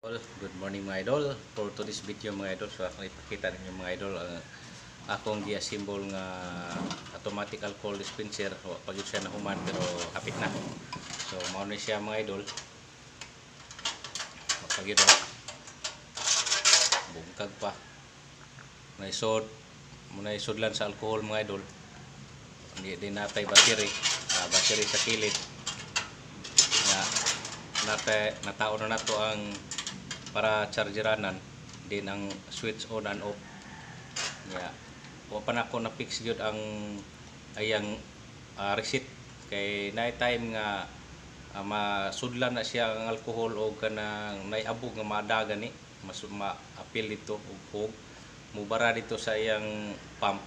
Good morning mga idol. For today's video mga idol, so akong ipakita ninyo mga idol akong gi-assemble nga automatic alcohol dispenser. So, pag siya nahuman pero hapit na. So mao ni siya mga idol. Pag ito bungkag pa. Muna isudlan sa alcohol mga idol. Hindi din natay battery sa kilid. Natao na nato ang para chargeranan din ang switch on and off niya. O pa na ako na fix gyud ang ayang reset kay night time nga masudlan na siya ang alcohol o kanang naiabog nga madaga ni ma-appeal dito ug mubara dito sa iyang pump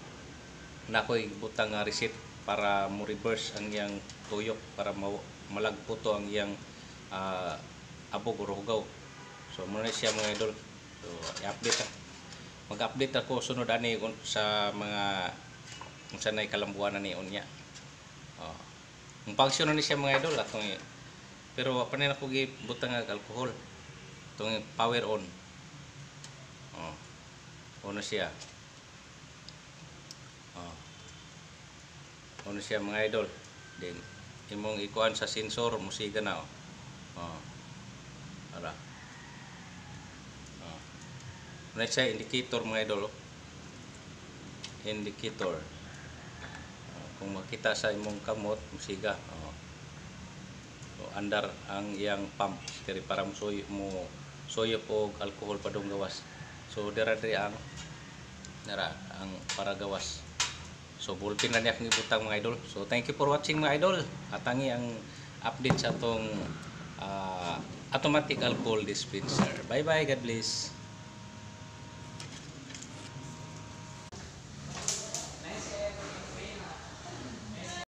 na ko'y butang nga reset para mo reverse ang iyang tuyok para malagputo ang iyang abog o rugaw. So muna siya mga idol. So i-update mag-update ako sunod ani sa mga kung saan ay kalambuanan ni unya. Ang function ni siya mga idol atong pero pa na ako gibutang nga alcohol. Itong power on. Ono siya. Ono siya mga idol. Then imong ikuan sa sensor musiga na Ara. Next ay indicator mga idol. Indicator. Kung makita sa imong kamot, musiga. So andar ang iyang pump kaya para mo suyop og alcohol padung gawas. So dira ang para gawas. So bulpin na niya akong ibutang mga idol. So thank you for watching mga idol. Atangi ang update sa atong automatic alcohol dispenser. Bye bye, God bless.